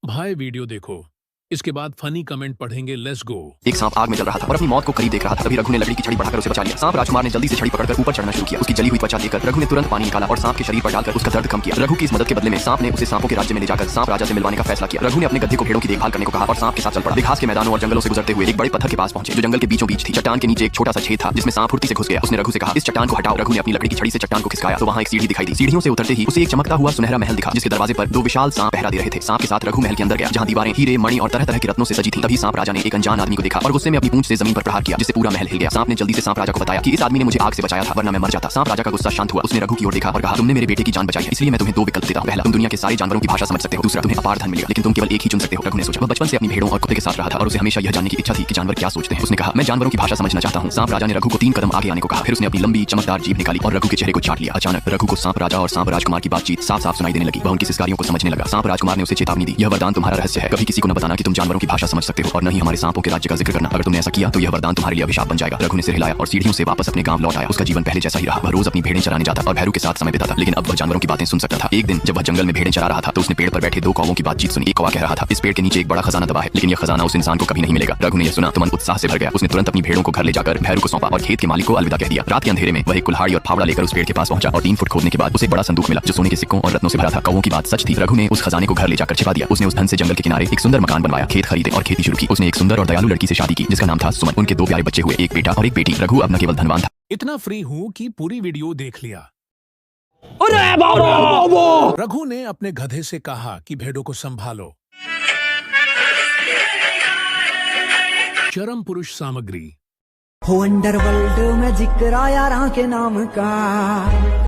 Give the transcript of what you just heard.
भाई वीडियो देखो, इसके बाद फनी कमेंट पढ़ेंगे। Let's go. एक सांप आग में जल रहा था और अपनी मौत को करीब देख रहा था। तभी रघु ने लकड़ी की छड़ी बढ़ाकर उसे बचा लिया। सांप राजकुमार ने जल्दी से छड़ी पकड़कर ऊपर चढ़ना शुरू किया। उसकी जली हुई त्वचा देखकर रघु ने तुरंत पानी निकाला और सांप के शरीर पर डालकर उसका दर्द कम किया। रघु की इस मदद के बदले में सांप ने उसे सांपों के राज्य में ले जाकर सांप राजा से मिलवाने का फैसला किया। रघु ने अपने गधे को भेड़ों की देखभाल करने को कहा और सांप के साथ चल पड़ा। घास के मैदानों और जंगलों से गुजरते हुए एक बड़े पत्थर के पास पहुंचे जो जंगल के बीचों बीच थी। चट्टान के नीचे एक छोटा सा छेद था जिसमें सांप फुर्ती से घुस गया। उसने रघु से कहा, इस चट्टान को हटाओ। रघु ने अपनी लकड़ी की छड़ी से चट्टान को खिसकाया तो वहां एक सीढ़ी दिखाई दी। सीढ़ियों से उतरते ही उसे एक चमकता हुआ सुनहरा महल दिखा जिसके दरवाजे पर दो विशाल सांप पहरा दे रहे थे। सांप के साथ रघु महल के अंदर गया जहां दीवारें हीरे, मणि और तरह तरह के रत्नों से सजी थी। तभी सांप राजा ने एक अनजान आदमी को देखा और गुस्से में अपनी पूंछ से जमीन पर प्रहार किया जिससे पूरा महल हिल गया। सांप ने जल्दी से सांप राजा को बताया कि इस आदमी ने मुझे आग से बचाया था वरना मैं मर जाता। सांप राजा का गुस्सा शांत हुआ। उसने रघु की ओर देखा और कहा, तुमने मेरे बेटे की जान बचाई है, इसलिए मैं तुम्हें दो विकल्प देता हूं। पहला, तुम दुनिया के सारे जानवरों की भाषा समझ सकते हो। दूसरा, तुम्हें अपार धन मिलेगा, लेकिन तुम केवल एक ही चुन सकते हो। रघु ने सोचा। वह बचपन से अपनी भेड़ों और कुत्ते के साथ रहा था और उसे हमेशा यह जानने की इच्छा थी कि जानवर क्या सोचते हैं। उसने कहा, मैं जानवरों की भाषा समझना चाहता हूं। सांप राजा ने रघु को 3 कदम आगे आने को कहा। फिर उसने अपनी लंबी चमकदार जीभ निकाली और रघु के चेहरे को चाट लिया। अचानक रघु को सांप राजा और सांप राजकुमार की बातचीत साफ साफ सुनाई देने लगी। वह उनकी सिस्कारियों को समझने लगा। सांप राजकुमार ने उसे चेतावनी दी, यह वरदान तुम्हारा रहस्य है। कभी किसी को न बताना कि तुम जानवरों की भाषा समझ सकते हो और न ही हमारे सांपों के राज्य का जिक्र करना। अगर तुमने ऐसा किया तो यह वरदान तुम्हारे लिए अभिशाप बन जाएगा। रघु ने सिर हिलाया और सीढ़ियों से वापस अपने गांव लौट आया। उसका जीवन पहले जैसा ही रहा। वह रोज अपनी भेड़ें चराने जाता और भैरू के साथ समय बिताता, लेकिन अब वह जानवरों की बातें सुन सकता था। एक दिन जब वह जंगल में भेड़ें चरा रहा था तो उसने पेड़ पर बैठे 2 कौवों की बातचीत सुनी। एक कौवा कह रहा था, इस पेड़ के नीचे एक बड़ा खजाना दबा है, लेकिन यह खजाना उस इंसान को कभी नहीं मिलेगा। रघु ने यह सुना तो मन उत्साह से भर गया। उसने तुरंत अपनी भेड़ों को घर ले जाकर भैरू को सौंपा और खेत के मालिक को अलविदा कह दिया। रात के अंधेरे में वह एक कुल्हाड़ी और फावड़ा लेकर उस पेड़ के पास पहुंचा और 3 फुट खोदने के बाद उसे एक बड़ा संदूक मिला जो सोने के सिक्कों और रत्नों से भरा था। कौवों की बात सच थी। रघु ने उस खजाने को घर ले जाकर छिपा दिया। उसने उस धन से जंगल के किनारे एक सुंदर मकान बनवाया, खेत खरीदे और खेती शुरू की। उसने एक सुंदर और दयालु लड़की से शादी की जिसका नाम था सुमन। उनके 2 प्यारे बच्चे हुए, एक बेटा और एक बेटी। रघु अब न केवल धनवान था। इतना फ्री हूं कि पूरी वीडियो देख लिया। अरे बाबा! रघु ने अपने गधे से कहा कि भेड़ों को संभालो। चरम पुरुष सामग्री। हो अंडरवर्ल्ड में जिक्र आया राह के नाम का।